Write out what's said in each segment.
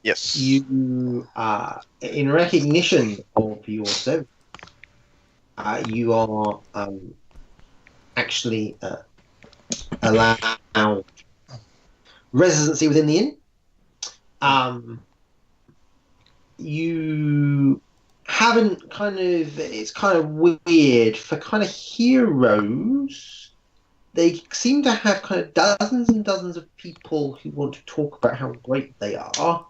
Yes. You, in recognition of your service, you are actually allowed residency within the inn. You haven't it's kind of weird for kind of heroes. They seem to have kind of dozens and dozens of people who want to talk about how great they are,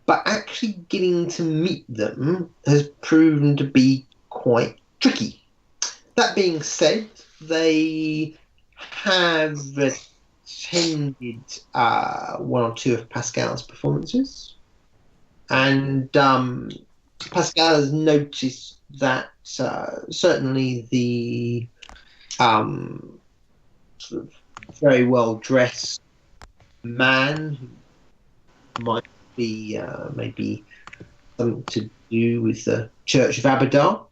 but actually getting to meet them has proven to be quite tricky. That being said, they have attended one or two of Pascal's performances, and Pascal has noticed that certainly the sort of very well dressed man who might be maybe something to do with the Church of Abadar,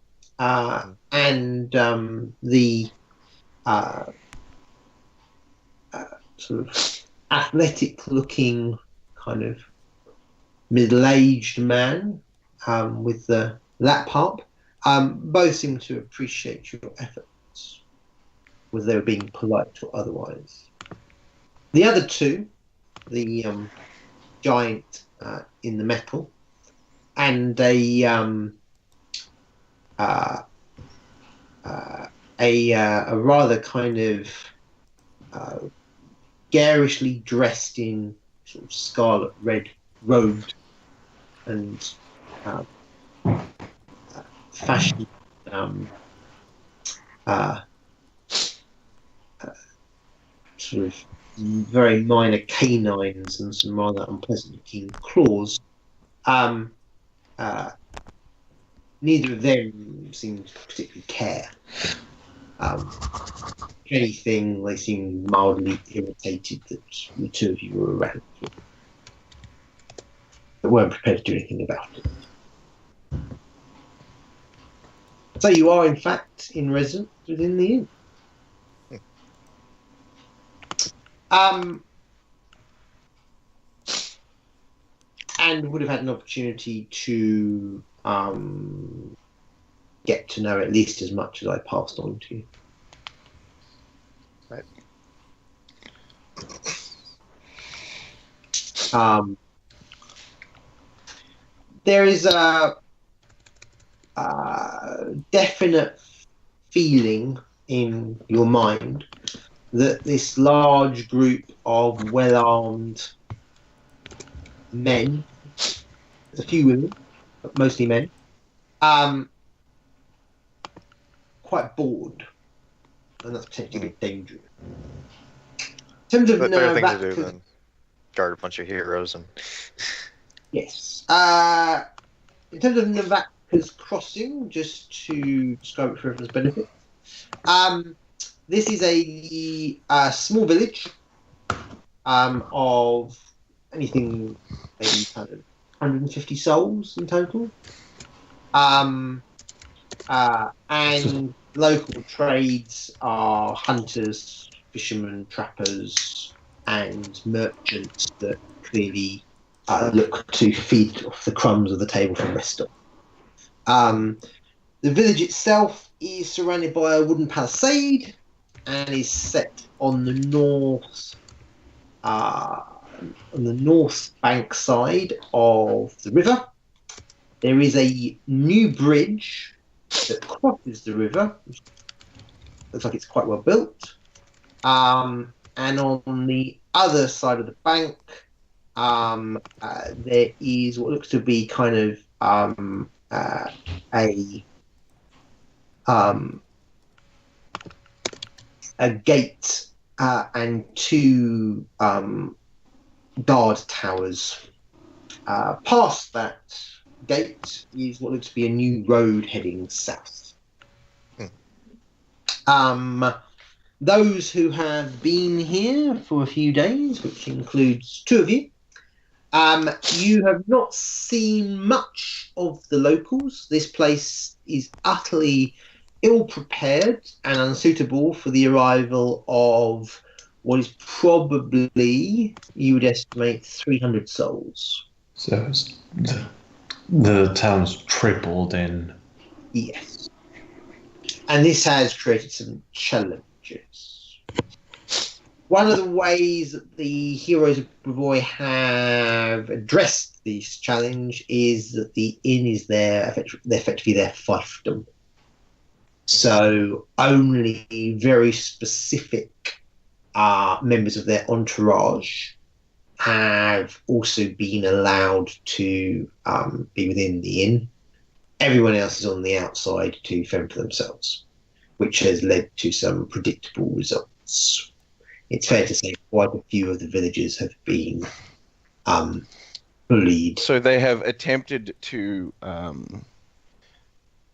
and the sort of athletic looking kind of middle-aged man with the lap harp, both seem to appreciate your efforts, whether they were being polite or otherwise. The other two, the giant in the metal and a rather kind of garishly dressed in sort of scarlet red robed and fashion sort of very minor canines and some rather unpleasant looking claws. Neither of them seem to particularly care. If anything, they seem mildly irritated that the two of you were around, but weren't prepared to do anything about it. So you are, in fact, in residence within the inn. And would have had an opportunity to get to know at least as much as I passed on to you. Right. There is a definite feeling in your mind that this large group of well-armed men, there's a few women, but mostly men, quite bored, and that's potentially dangerous. In terms of But better thing to do Navacca's, than guard a bunch of heroes and. yes. In terms of Navacca's Crossing, just to describe it for everyone's benefit, this is a small village of anything maybe kind of 150 souls in total, and local trades are hunters, fishermen, trappers, and merchants that clearly look to feed off the crumbs of the table from the rest of. The village itself is surrounded by a wooden palisade and is set on the north bank side of the river. There is a new bridge that crosses the river. Looks like it's quite well built. And on the other side of the bank, there is what looks to be kind of a gate and two guard towers. Past that gate is what looks to be a new road heading south. Those who have been here for a few days, which includes two of you, you have not seen much of the locals. This place is utterly ill-prepared and unsuitable for the arrival of what is probably, you would estimate, 300 souls. So the town's tripled in. Yes. And this has created some challenges. One of the ways that the heroes of Bravoy have addressed this challenge is that the inn is effectively their fiefdom. So only very specific members of their entourage have also been allowed to be within the inn. Everyone else is on the outside to fend for themselves, which has led to some predictable results. It's fair to say quite a few of the villagers have been bullied. So they have attempted to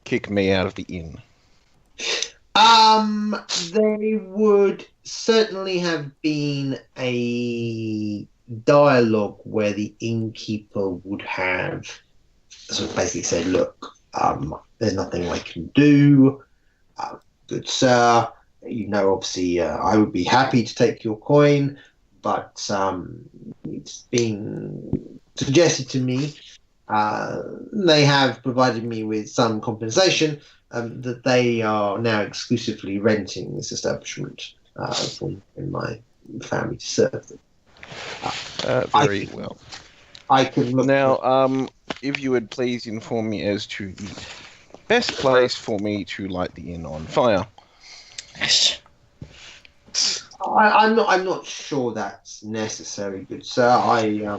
kick me out of the inn. They would certainly have been a dialogue where the innkeeper would have sort of basically said, look, there's nothing I can do. Good sir, obviously I would be happy to take your coin, but it's been suggested to me, they have provided me with some compensation, that they are now exclusively renting this establishment for my family to serve them. Very well. I can look now. If you would please inform me as to the best place for me to light the inn on fire. I'm not sure that's necessary, good sir. I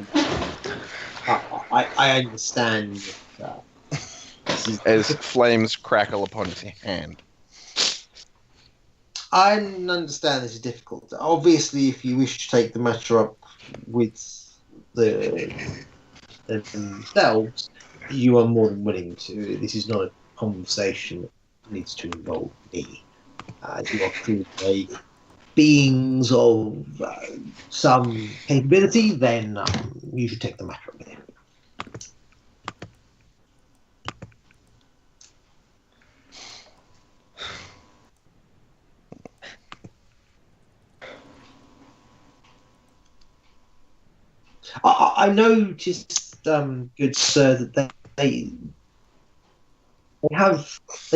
understand that. As flames crackle upon his hand. I understand this is difficult. Obviously, if you wish to take the matter up with themselves, you are more than willing to. This is not a conversation that needs to involve me. You are clearly beings of some capability, then you should take the matter up with him. I noticed, good sir, that they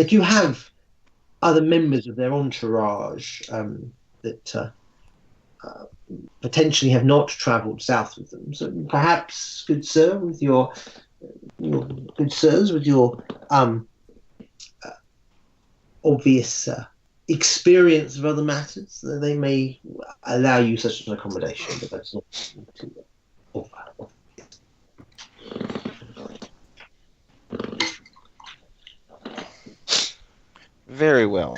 do have other members of their entourage that potentially have not travelled south with them. So perhaps, good sir, with your good sirs, with your obvious experience of other matters, they may allow you such an accommodation, but that's not too Very well.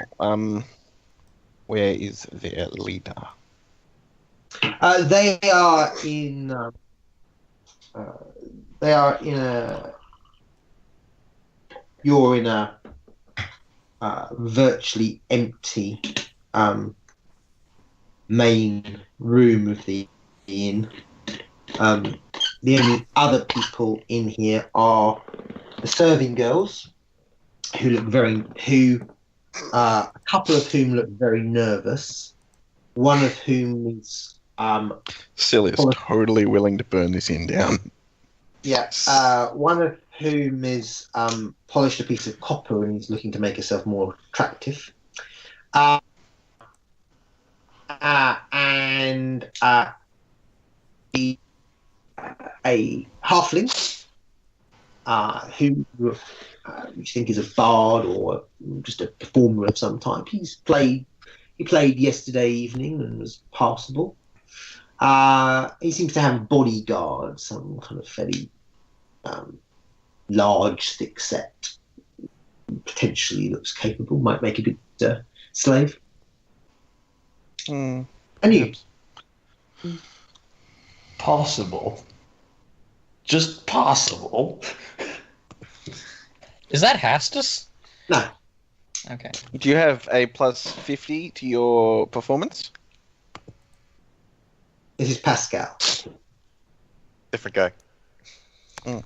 Where is their leader? They are in. They are in a. You're in a virtually empty main room of the inn. The only other people in here are the serving girls, who look a couple of whom look very nervous. One of whom is Sill is totally willing to burn this inn down. Yeah, one of whom is polished a piece of copper and is looking to make herself more attractive. And a halfling who you think is a bard or just a performer of some type. He played yesterday evening and was passable. He seems to have a bodyguard, some kind of fairly large, thick-set, potentially looks capable, might make a good slave. And you? Possible. Just possible. Is that Hastus? No. Okay. Do you have a plus 50 to your performance? This is Pascal. Different guy.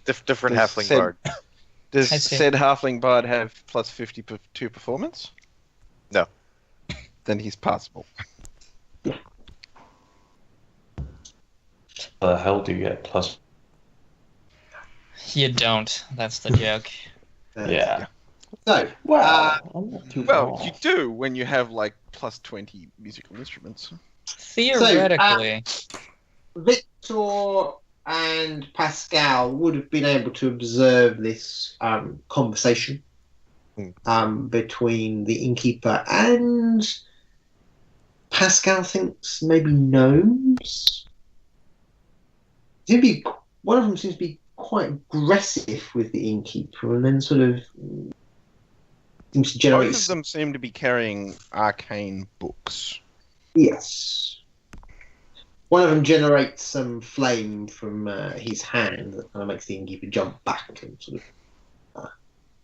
Different Does halfling said- bard. Does I see. said halfling bard have plus 50 to performance? No. Then he's passable. the hell do you get plus? You don't. That's the joke. Yeah. So, Well, I'm not too far Well, you off. do when you have like plus 20 musical instruments. Theoretically. Victor and Pascal would have been able to observe this conversation between the innkeeper and Pascal thinks maybe gnomes. One of them seems to be quite aggressive with the innkeeper, and then sort of seems to generate. Both of them seem to be carrying arcane books. Yes. One of them generates some flame from his hand that kind of makes the innkeeper jump back and sort of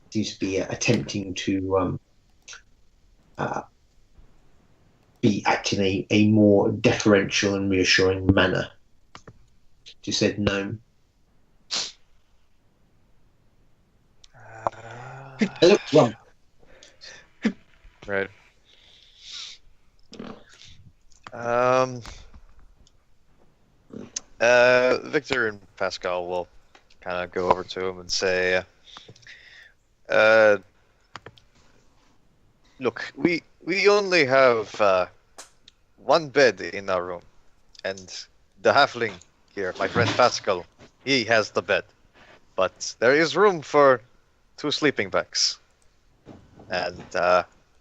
seems to be attempting to be acting in a more deferential and reassuring manner to said gnome. It looks wrong. Right. Victor and Pascal will kind of go over to him and say, look, we only have one bed in our room, and the halfling here, my friend Pascal, he has the bed, but there is room for 2 sleeping bags, and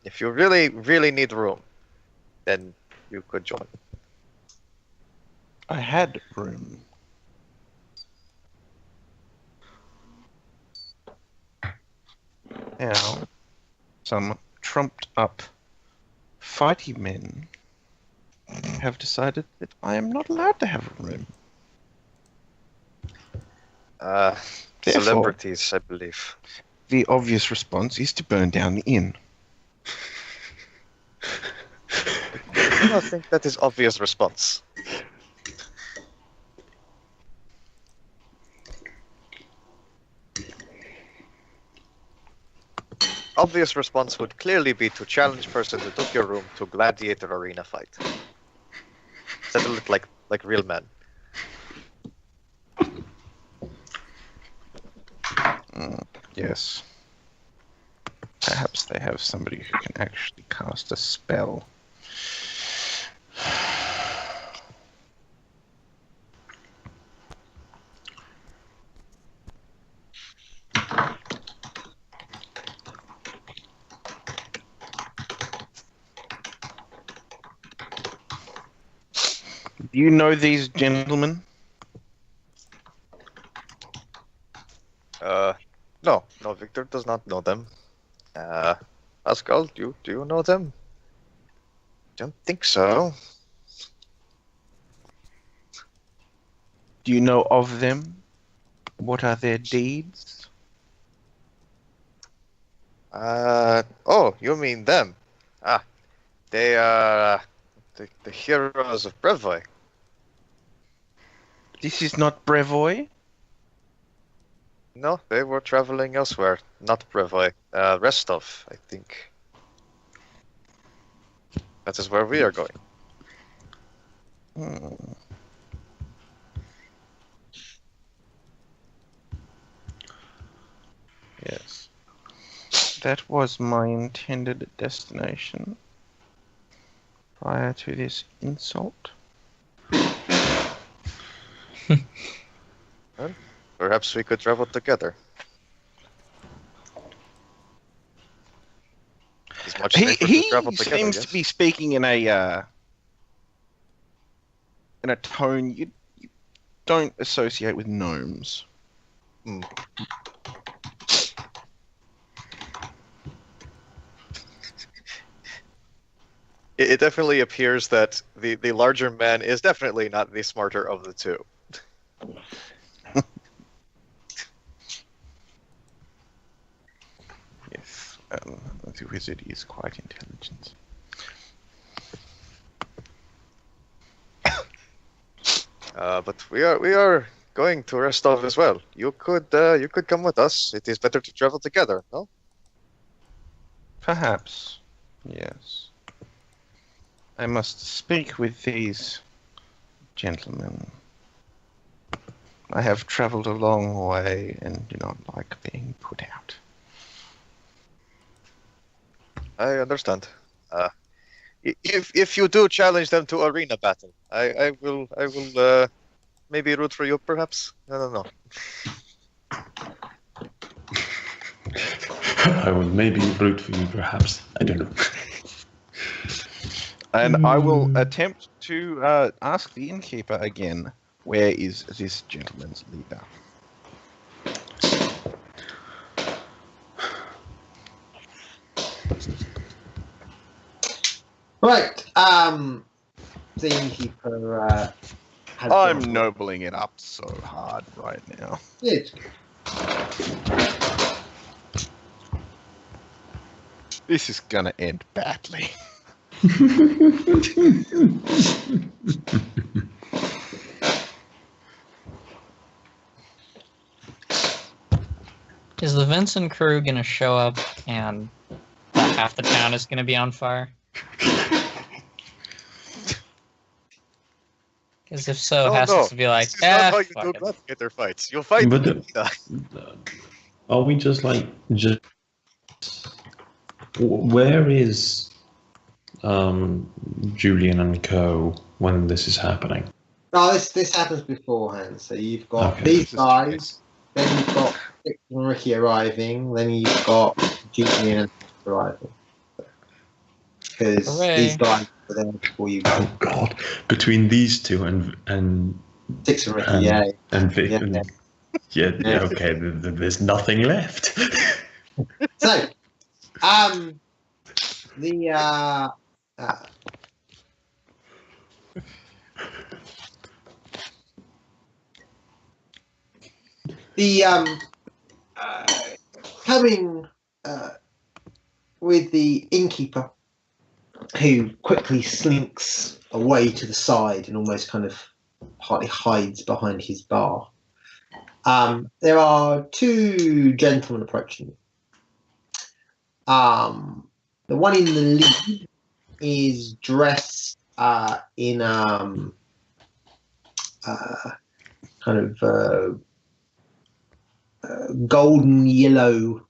if you really, really need room, then you could join. I had room. Now, some trumped up fighty men have decided that I am not allowed to have a room. Therefore, Celebrities, I believe. the obvious response is to burn down the inn. I don't think that is obvious response. Obvious response would clearly be to challenge person who took your room to gladiator arena fight. Settle it like real men. Yes. Perhaps they have somebody who can actually cast a spell. Do you know these gentlemen? No, Victor does not know them. Pascal, do you know them? Don't think so. Do you know of them? What are their deeds? Oh, you mean them? They are the heroes of Brevoy. This is not Brevoy? No, they were traveling elsewhere, not Brevoy. Restov, I think. That is where we are going. Yes. That was my intended destination prior to this insult. Perhaps we could travel together. It's much safer to He travel together, seems yes? to be speaking in a tone you don't associate with gnomes. It definitely appears that the larger man is definitely not the smarter of the two. Yes, the wizard is quite intelligent. But we are going to Rostov as well. You could come with us. It is better to travel together, no? Perhaps, yes. I must speak with these gentlemen. I have traveled a long way and do not like being put out. I understand. If you do challenge them to arena battle, I will maybe root for you, perhaps. I don't know. I will maybe root for you, perhaps. I don't know. And I will attempt to ask the innkeeper again, where is this gentleman's leader? Right. The innkeeper. I'm nobling it up so hard right now. Good. This is gonna end badly. Is the Vincent crew gonna show up and half the town is gonna be on fire? Because if so, it has to be like, this is not how you fuck do it. gladiator fights. You fight But in the are we just where is Julian and Co. when this is happening? No, this happens beforehand. So you've got these guys, then you've got Dick and Ricky arriving, then you've got Julian and arriving. Because these guys were there before you. Oh God! Between these two and Dick and Ricky, and Vic, yeah, okay. There's nothing left. So, coming with the innkeeper, who quickly slinks away to the side and almost kind of partly hides behind his bar. There are two gentlemen approaching you. The one in the lead is dressed in kind of golden yellow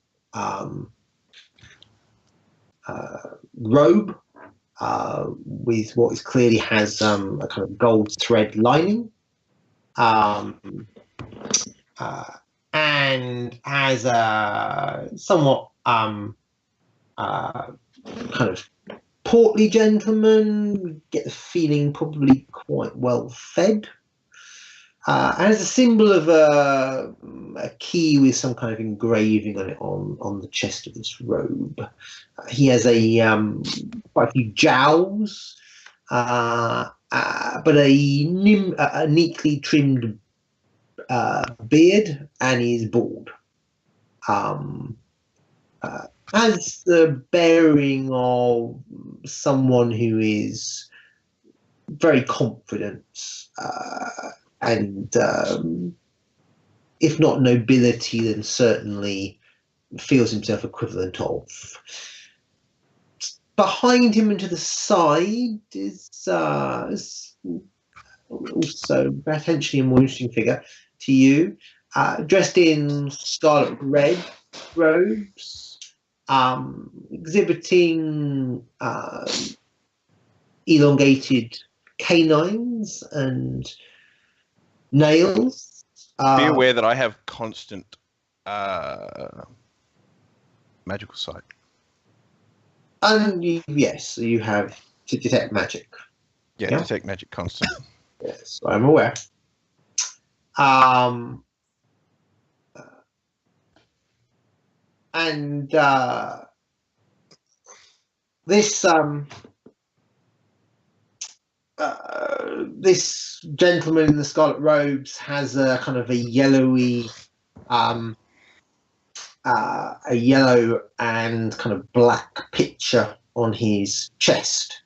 robe with what is clearly has a kind of gold thread lining, and has a somewhat kind of portly gentleman. Get the feeling probably quite well fed. As a symbol of a key with some kind of engraving on it on the chest of this robe. He has quite a few jowls, but a neatly trimmed beard, and he's bald. Has the bearing of someone who is very confident, and if not nobility, then certainly feels himself equivalent of. Behind him and to the side is also potentially a more interesting figure to you, dressed in scarlet red robes, exhibiting elongated canines and nails. Be aware that I have constant magical sight. And yes, you have to detect magic. Yeah, detect magic constant. Yes, I'm aware. And this this gentleman in the scarlet robes has a kind of a yellowy, a yellow and kind of black picture on his chest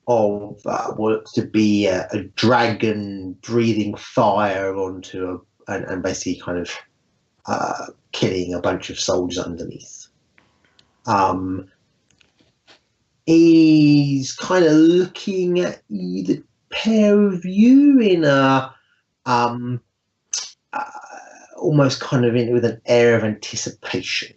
of what looks to be a dragon breathing fire onto and basically kind of killing a bunch of soldiers underneath. He's kind of looking at the pair of you in a almost kind of with an air of anticipation.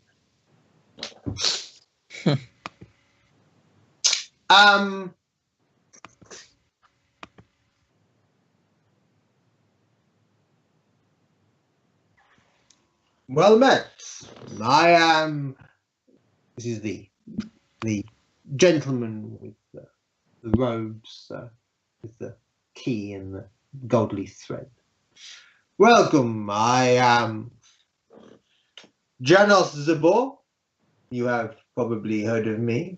Well met. I am. This is the gentleman with the robes, with the key and the goldly thread. Welcome. I am Janos Zabor. You have probably heard of me.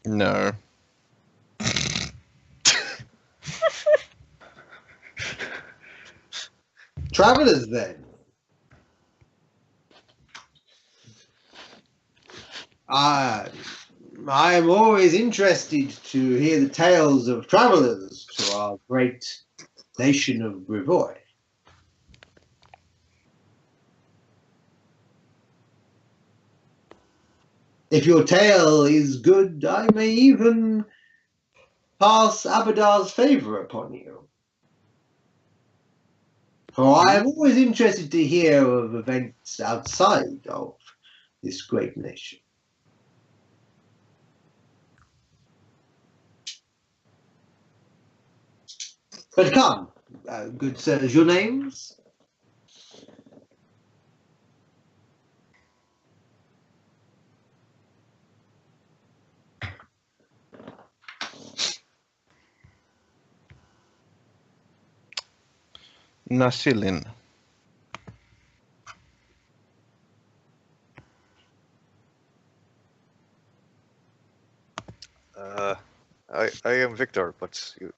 No. Travelers, then. I am always interested to hear the tales of travelers to our great nation of Brevoy. If your tale is good, I may even pass Abadar's favor upon you. For I am always interested to hear of events outside of this great nation. But come, good sirs, your names? Nasilin. I am Victor, but you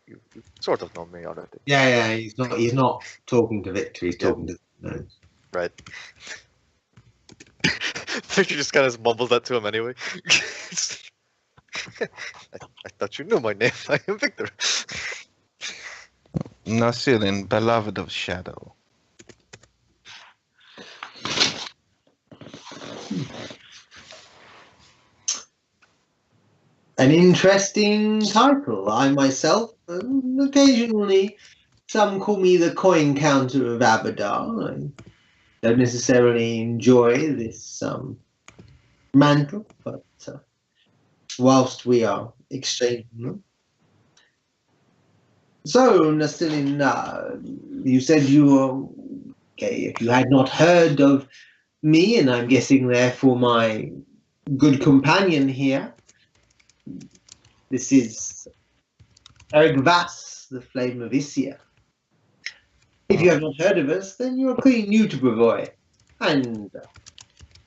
sort of know me already. Yeah, he's not talking to Victor, he's talking to no. Right. Victor just kind of mumbled that to him anyway. I thought you knew my name. I am Victor. Nasilin, beloved of Shadow. An interesting title. I myself, occasionally, some call me the coin counter of Abadar. I don't necessarily enjoy this mantle, but whilst we are exchanging them. So, Nasilin, you said you were, okay, if you had not heard of me, and I'm guessing therefore my good companion here, this is Eric Vass, the Flame of Isia. If you have not heard of us, then you are pretty new to Brevoy, and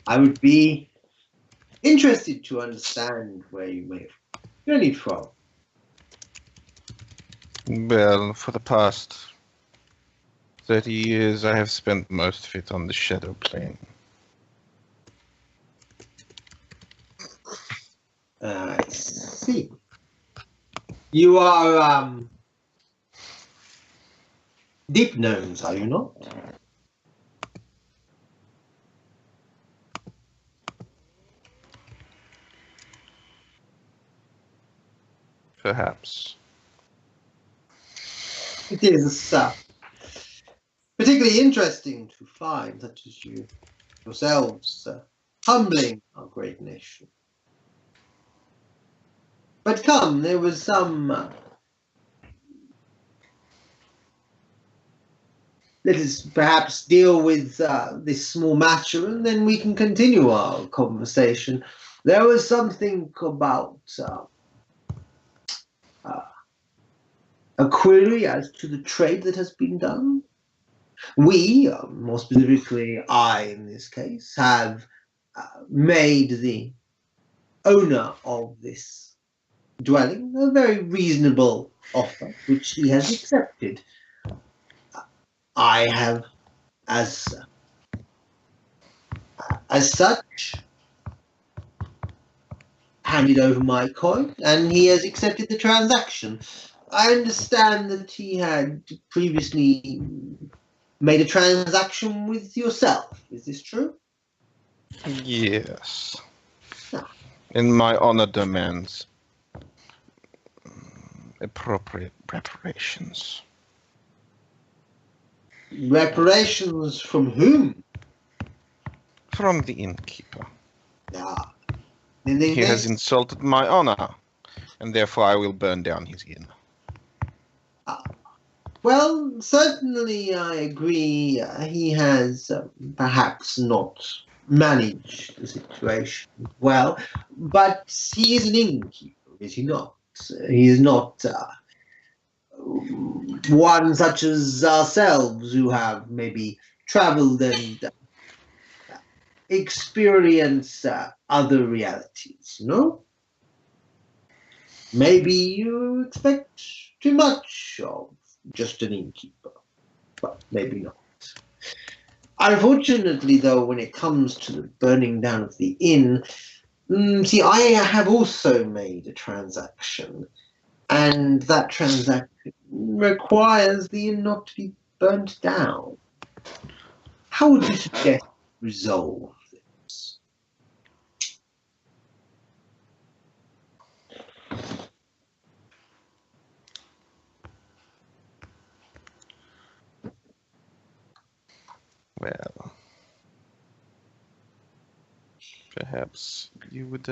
I would be interested to understand where you may have journeyed from. Well, for the past 30 years, I have spent most of it on the Shadow Plane. I see. You are deep gnomes, are you not? Perhaps. It is particularly interesting to find such as you yourselves humbling our great nation. But come, there was some. Let us perhaps deal with this small matter, and then we can continue our conversation. There was something about a query as to the trade that has been done. We, more specifically I in this case, have made the owner of this dwelling a very reasonable offer, which he has accepted. I have, as such, handed over my coin, and he has accepted the transaction. I understand that he had previously made a transaction with yourself. Is this true? Yes. Ah. And my honor demands appropriate preparations. Reparations from whom? From the innkeeper. Ah, He has insulted my honor, and therefore I will burn down his inn. Well, certainly I agree. He has perhaps not managed the situation well, but he is an innkeeper, is he not? He is not one such as ourselves who have maybe traveled and experienced other realities, no? Maybe you expect too much of just an innkeeper, but maybe not. Unfortunately, though, when it comes to the burning down of the inn, see, I have also made a transaction, and that transaction requires the inn not to be burnt down. How would you suggest we resolve this? Well, perhaps you would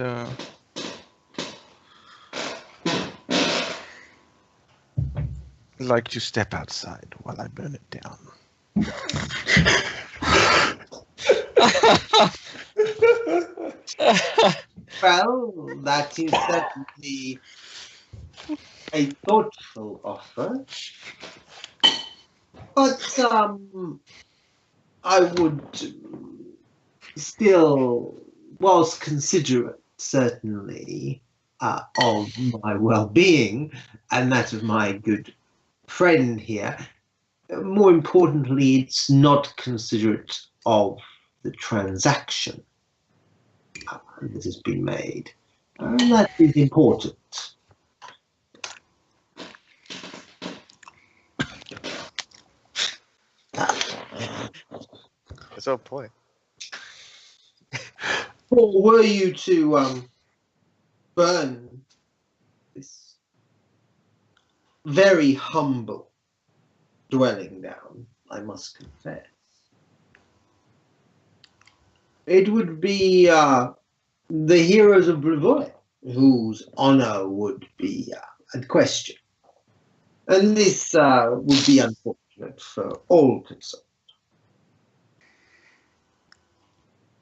like to step outside while I burn it down. Well, that is certainly a thoughtful offer, but I would still, whilst considerate, certainly, of my well-being and that of my good friend here, more importantly, it's not considerate of the transaction that has been made. And that is important. It's no point. Or were you to burn this very humble dwelling down, I must confess, it would be the heroes of Brevoy whose honor would be at question. And this would be unfortunate for all concerned.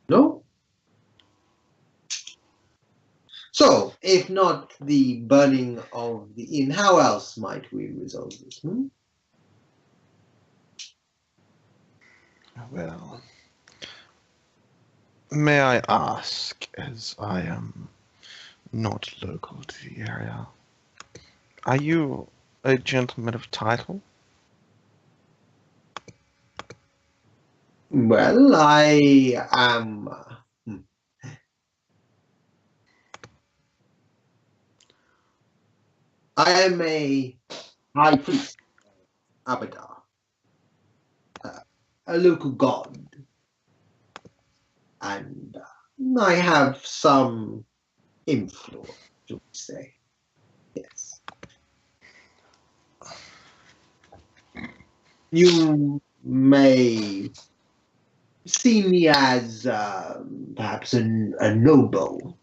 No? So, if not the burning of the inn, how else might we resolve this? Well, may I ask, as I am not local to the area, are you a gentleman of title? Well, I am. I am a high priest, Abadar, a local god, and I have some influence, should we say. Yes. You may see me as perhaps a noble.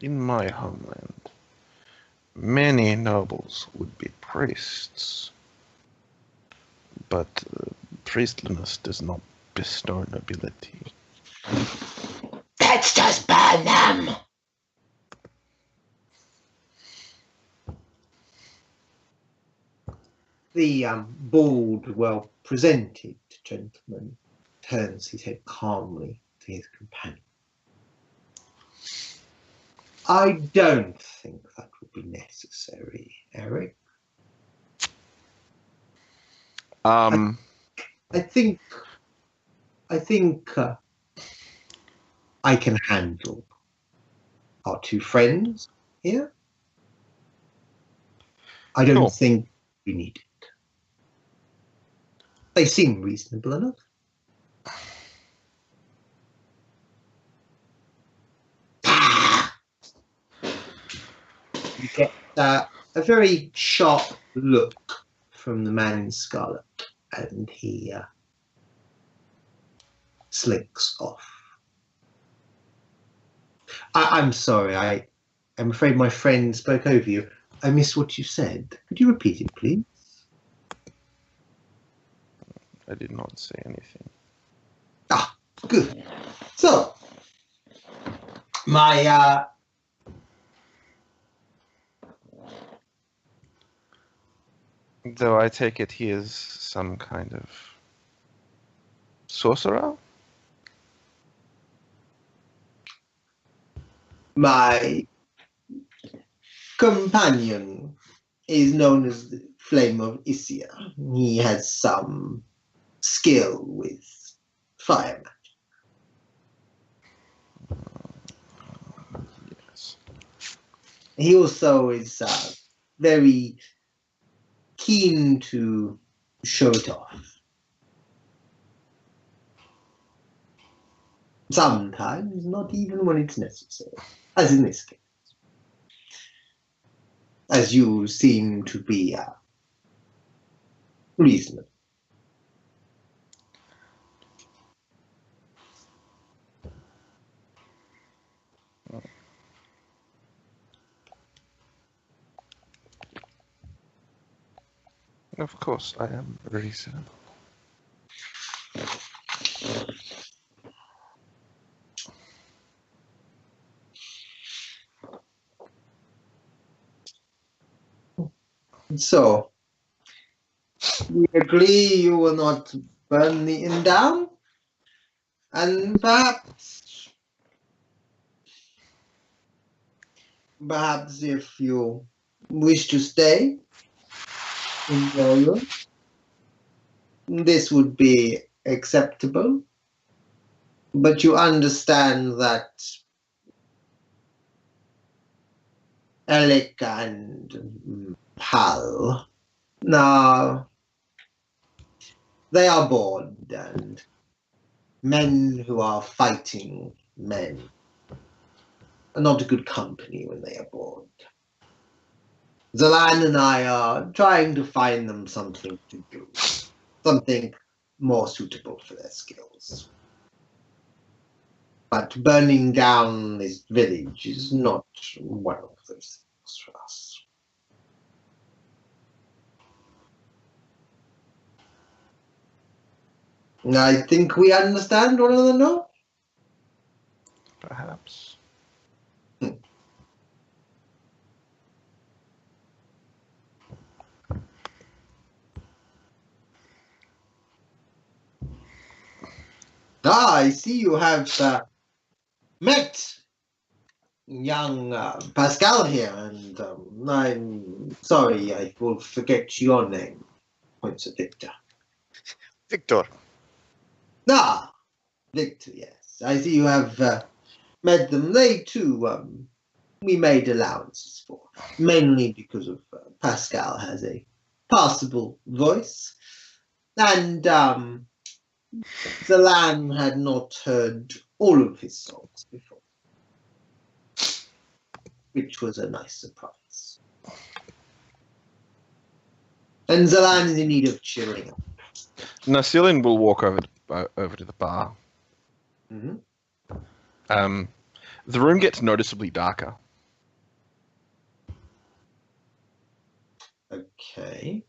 In my homeland, many nobles would be priests, but priestliness does not bestow nobility. Let's just burn them! The bald, well-presented gentleman turns his head calmly to his companion. I don't think that would be necessary, Eric. I think I can handle our two friends here. I don't think we need it. They seem reasonable enough. You get a very sharp look from the man in scarlet, and he slinks off. I'm sorry, I'm afraid my friend spoke over you. I missed what you said. Could you repeat it, please? I did not say anything. Ah, good. So, my Though I take it he is some kind of sorcerer? my companion is known as the Flame of Isia. He has some skill with fire magic. Yes. He also is very keen to show it off. Sometimes, not even when it's necessary, as in this case. As you seem to be reasonable. Of course, I am reasonable. So, we agree you will not burn the inn down, and perhaps if you wish to stay in your room, this would be acceptable. But you understand that Alec and Hal, now they are bored, and men who are fighting men are not good company when they are bored. Zalan and I are trying to find them something to do, something more suitable for their skills. But burning down this village is not one of those things for us. I think we understand one another now. Perhaps. I see you have met young Pascal here, and I'm sorry, I will forget your name. Points at Victor. Victor. Ah, Victor, yes. I see you have met them. They too, we made allowances for, mainly because of Pascal has a passable voice, and Zalan had not heard all of his songs before, which was a nice surprise. And Zalan is in need of cheering up. Nasilin will walk over to the bar. Mm-hmm. The room gets noticeably darker. Okay.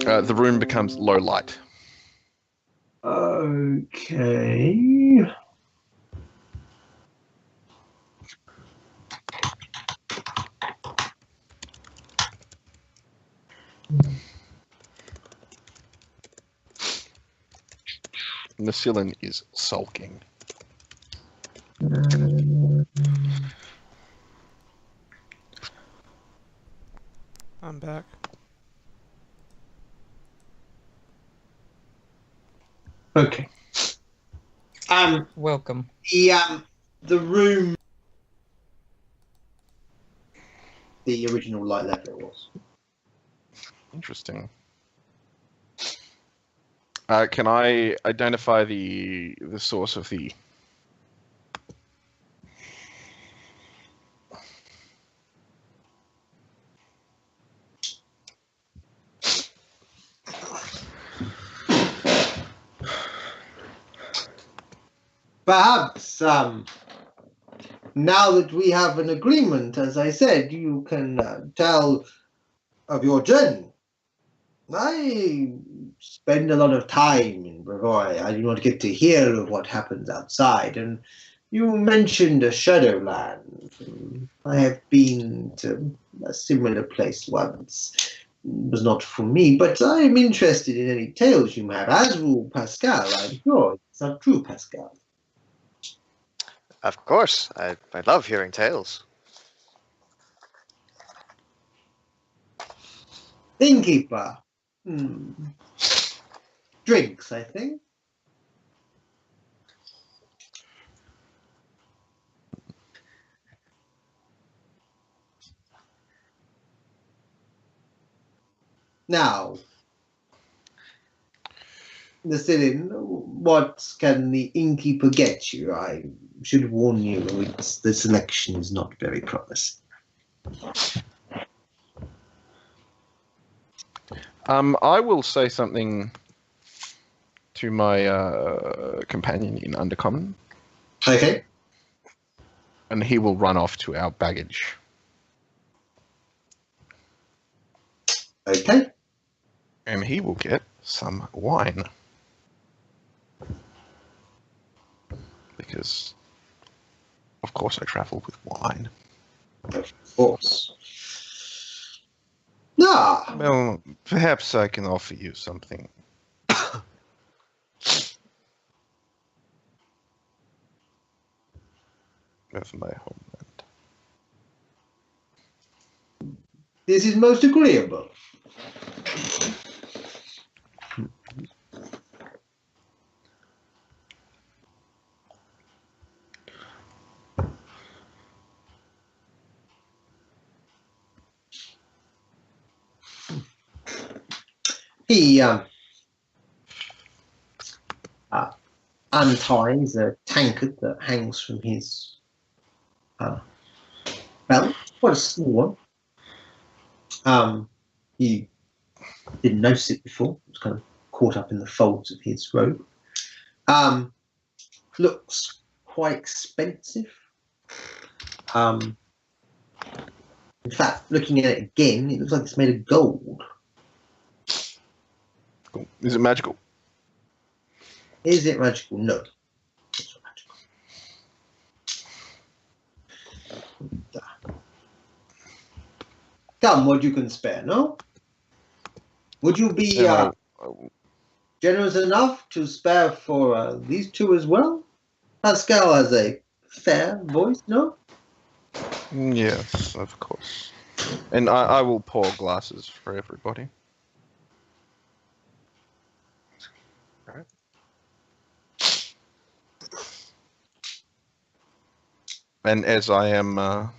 The room becomes low light. Okay. Nasilin is sulking. I'm back. Okay. Welcome. The room, the original light level was. Interesting. Can I identify the source of the Perhaps, now that we have an agreement, as I said, you can tell of your journey. I spend a lot of time in Brevoy. I do not get to hear of what happens outside. And you mentioned a Shadowland. I have been to a similar place once. It was not for me, but I am interested in any tales you may have. As will Pascal, I'm sure. It's not true, Pascal. Of course, I love hearing tales. Innkeeper. Drinks, I think. Now, Nasilin, what can the innkeeper get you? I should warn you, the selection is not very promising. I will say something to my companion in Undercommon, Okay. and he will run off to our baggage. Okay. And he will get some wine. Because, of course, I travel with wine. Of course. Ah, Well, perhaps I can offer you something. Of my homeland. this is most agreeable. He unties a tankard that hangs from his belt. Quite a small one. He didn't notice it before. It was kind of caught up in the folds of his robe. Looks quite expensive. In fact, looking at it again, it looks like it's made of gold. Cool. Is it magical? Is it magical? No. It's not magical. Come, what you can spare, no? Would you be generous enough to spare for these two as well? Pascal has a fair voice, no? Yes, of course. And I will pour glasses for everybody. Alright. And as I am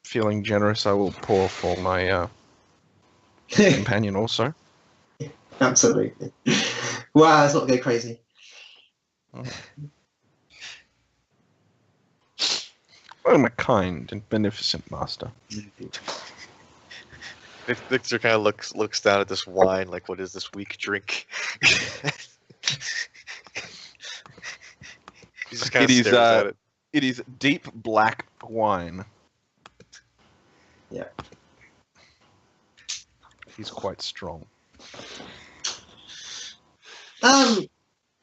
feeling generous, I will pour for my companion also. Absolutely. Wow, let's not go crazy. I am a kind and beneficent master. Victor kind of looks down at this wine, like, what is this weak drink? He just kind of stares at it. It is deep black wine. Yeah. He's quite strong.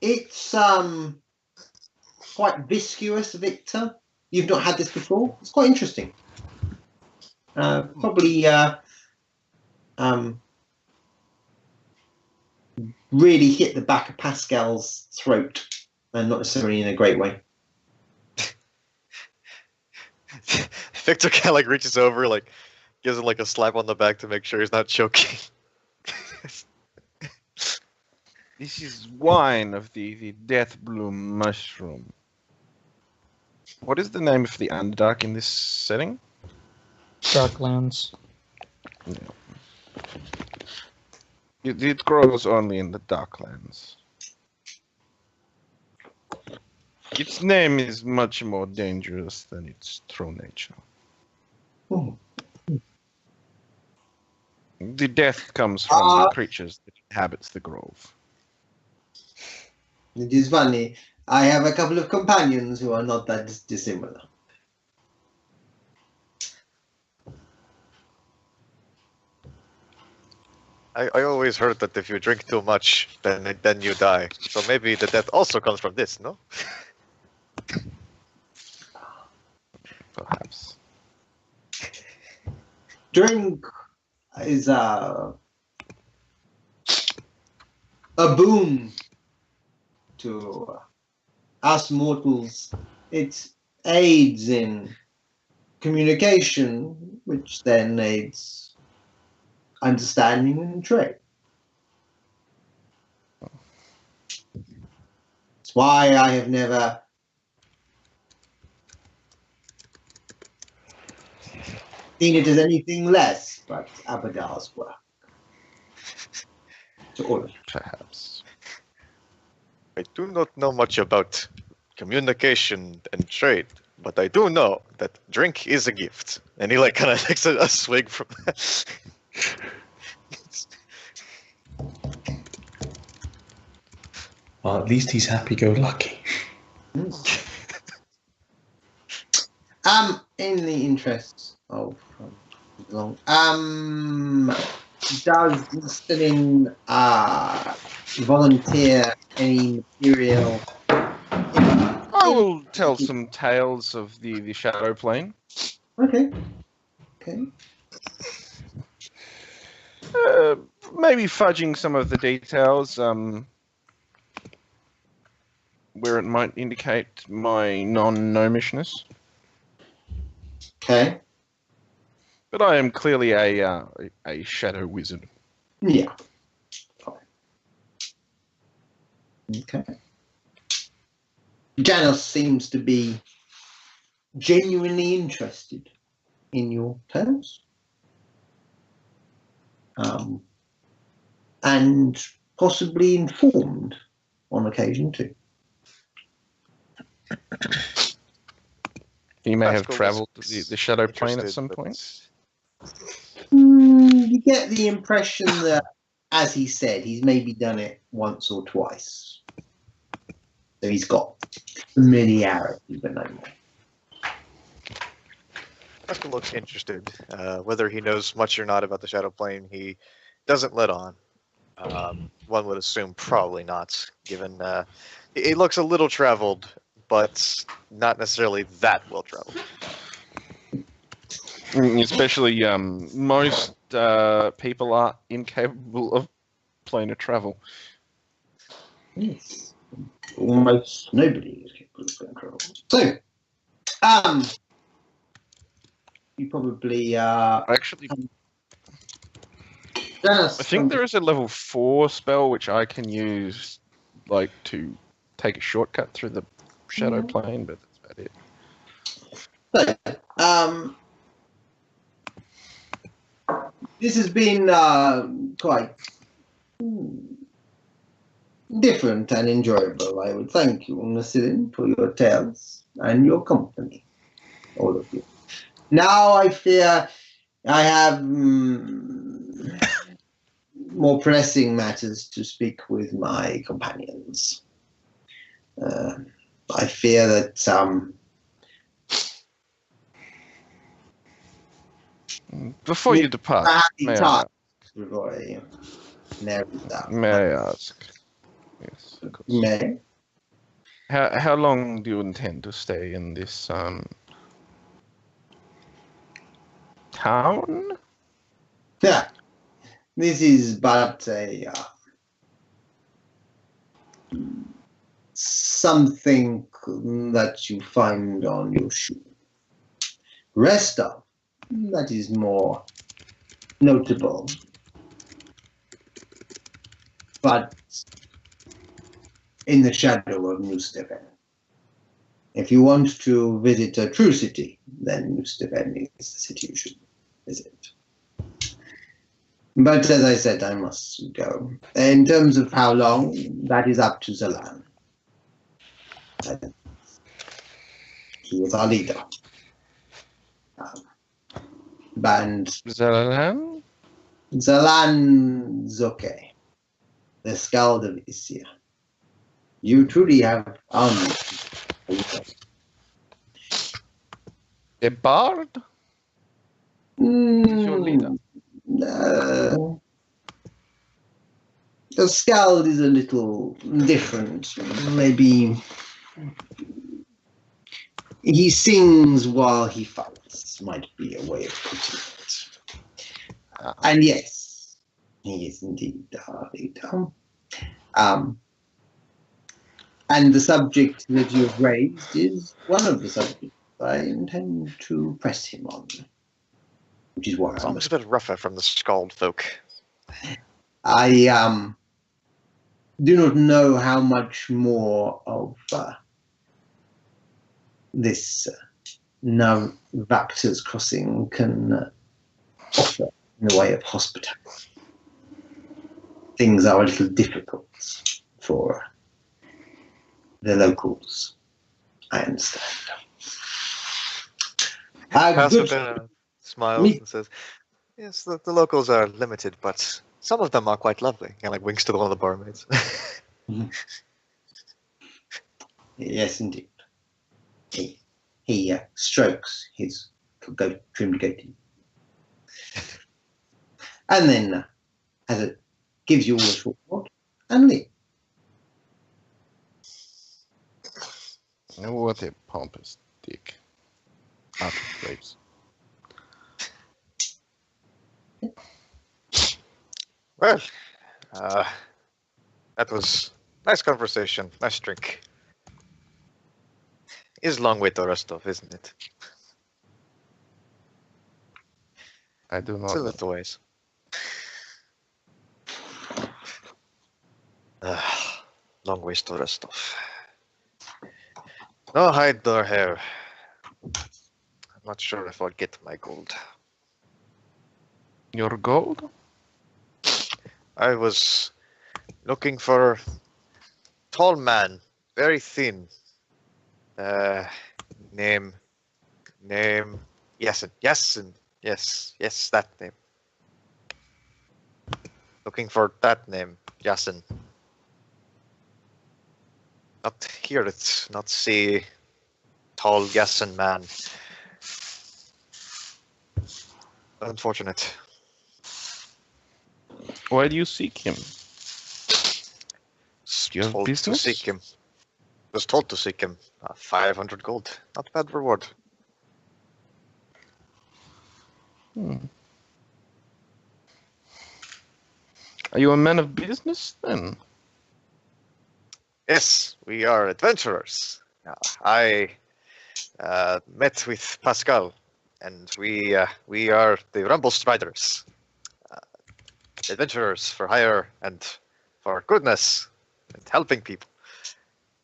It's quite viscous, Victor. You've not had this before. It's quite interesting. Probably really hit the back of Pascal's throat, and not necessarily in a great way. Victor kind of like reaches over, like gives him like a slap on the back to make sure he's not choking. This is wine of the death bloom mushroom. What is the name of the Underdark in this setting? Darklands. Yeah. It grows only in the Darklands. Its name is much more dangerous than its true nature. Oh. The death comes from the creatures that inhabits the grove. It is funny. I have a couple of companions who are not that dissimilar. I always heard that if you drink too much, then you die. So maybe the death also comes from this, no? Perhaps. Drink is a boon to us mortals. It aids in communication, which then aids understanding and trade. That's why I have never seen it as anything less but Abadar's work. To all of you. Perhaps. I do not know much about communication and trade, but I do know that drink is a gift. And he kind of takes a swig from that. Well, at least he's happy-go-lucky. In the interests of long, does Stilin volunteer any material? I will tell some tales of the Shadow Plane. Okay. Maybe fudging some of the details, where it might indicate my non-gnomishness. Okay. But I am clearly a shadow wizard. Yeah. Okay. Janos seems to be genuinely interested in your tales. And possibly informed on occasion too. He may have Pascal was travelled the Shadow Plane at interested, some but- point. You get the impression that, as he said, he's maybe done it once or twice. So he's got familiarity, but no more. Pascal looks interested. Whether he knows much or not about the Shadow Plane, he doesn't let on. One would assume probably not, given he looks a little traveled, but not necessarily that well traveled. Especially most people are incapable of plane of travel. Yes. Almost nobody is capable of control. So, you probably Actually, I think there is a level 4 spell which I can use, to take a shortcut through the Shadow Plane, but that's about it. So, this has been quite different and enjoyable. I would thank you, Nasilin, for your tales and your company, all of you. Now I fear I have more pressing matters to speak with my companions. I fear that Before you depart, may I ask? Yes, of course. May. How long do you intend to stay in this town? Yeah, this is but a something that you find on your shoe. Rest of that is more notable, but in the shadow of New Stephen. If you want to visit a true city, then New Stephen is the city you should visit. But as I said, I must go. In terms of how long, that is up to Zalan. He was our leader. And Zalan? Zalan Zoke, the Skald of Isia. You truly have armed. A bard? Is your leader? The Skald is a little different. Maybe he sings while he fights, might be a way of putting it. And yes, he is indeed our leader. And the subject that you've raised is one of the subjects I intend to press him on. Which is why It's almost a bit rougher from the Scald folk. I do not know how much more of this Navactor's Crossing can offer in the way of hospitality. Things are a little difficult for the locals, I understand. Pastor smiles and says, "Yes, the locals are limited, but some of them are quite lovely." And like winks to one of the barmaids. Yes, indeed. He strokes his trimmed goatee, and then gives you all a short nod and leaves. What a pompous dick. Out of place. Well, that was nice conversation, nice drink. Is a long way to Rostov, isn't it? I do not. It's a little ways. Long ways to Rostov. No hide nor hair. I'm not sure if I'll get my gold. Your gold? I was looking for a tall man, very thin. Name, Yasin. Yes, that name. Looking for that name, Yasin. Not hear it, not see tall Yasin man. Unfortunate. Why do you seek him? Do you have Told business? to seek him. Was told to seek him. 500 gold. Not bad reward. Are you a man of business then? Yes, we are adventurers. I met with Pascal, and we are the Rumble Striders. Adventurers for hire and for goodness and helping people.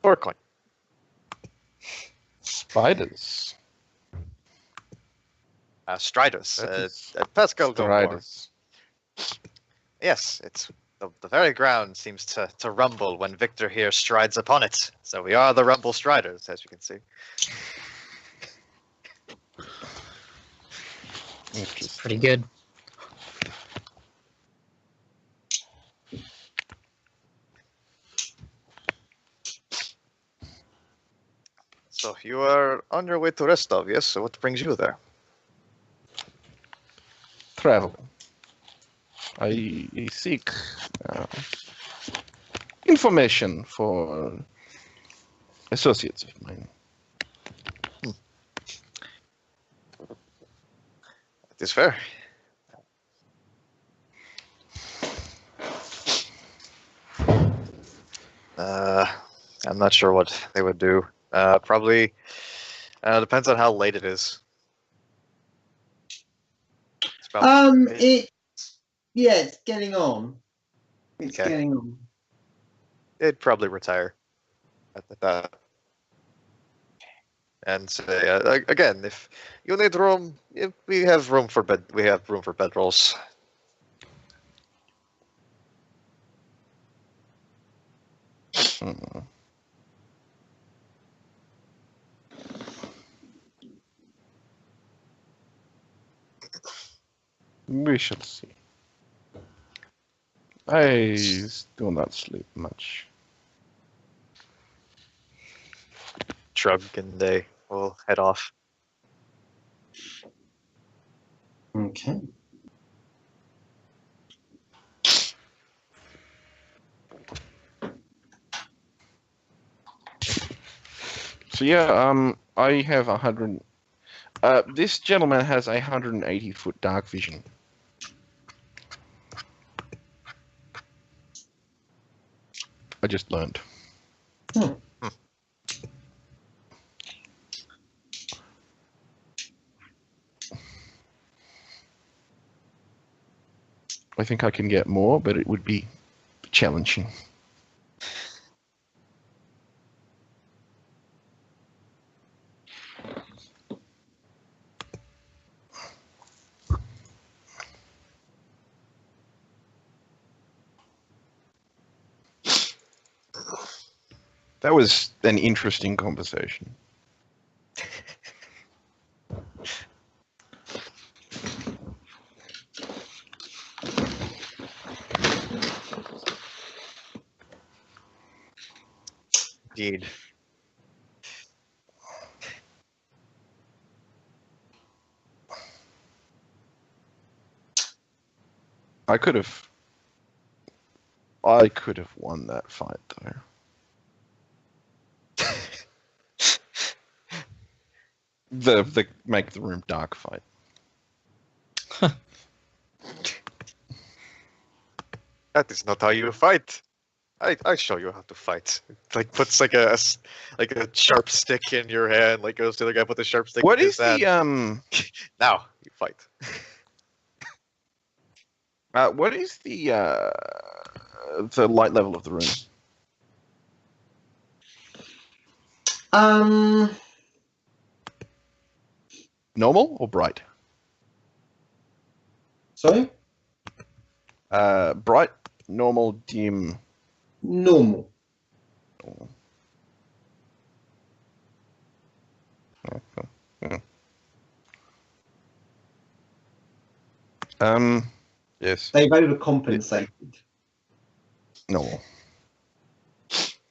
For coin. Spiders. Striders. That is Pascal don't know. Striders. Yes, it's the very ground seems to rumble when Victor here strides upon it. So we are the Rumble Striders, as you can see. Interesting. Pretty good. So you are on your way to Rostov, yes? So what brings you there? Travel. I seek information for associates of mine. That is fair. I'm not sure what they would do. Probably depends on how late it is. It's about it's getting on. It's Okay. getting on. They'd probably retire at that. And say again, if you need room, if we have room for bed. We have room for bedrolls. We shall see. I do not sleep much. shrug and they will head off. Okay. So yeah, I have 100. This gentleman has 180-foot dark vision. I just learned. Hmm. I think I can get more, but it would be challenging. That was an interesting conversation. Indeed. I could have won that fight though. The make the room dark fight. That is not how you fight. I show you how to fight. Like puts like a sharp stick in your hand. Like goes to the guy, put the sharp stick. What in is his hand. Now you fight. What is the light level of the room? Normal or bright? Sorry? Bright, normal, dim. Normal. Yes. They've overcompensated. Normal.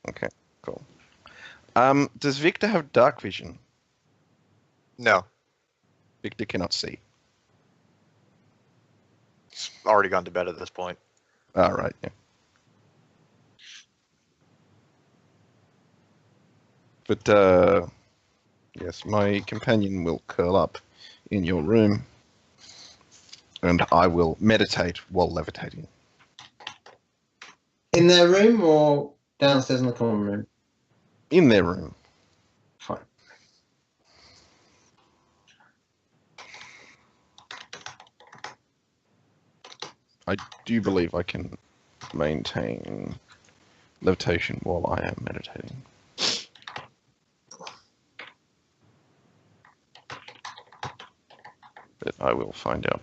Okay, cool. Does Victor have dark vision? No, Victor cannot see. it's already gone to bed at this point. All right, yeah. But, yes, my companion will curl up in your room, and I will meditate while levitating. In their room or downstairs in the common room? In their room. Fine. I do believe I can maintain levitation while I am meditating. But I will find out.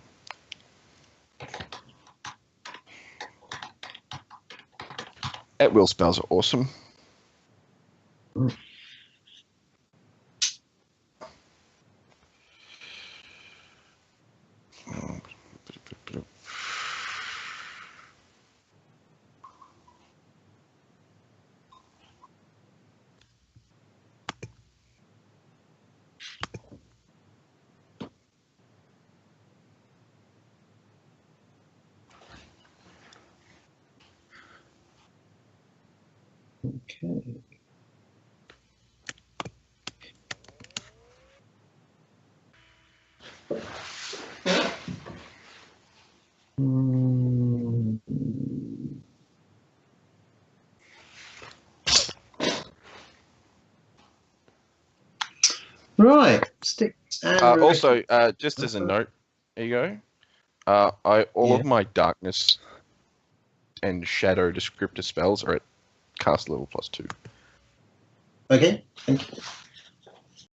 At will spells are awesome. Okay. Mm. Right. Sticks and Also, just as a note, there you go. All of my darkness and shadow descriptor spells are at cast level +2. Okay. Thank you.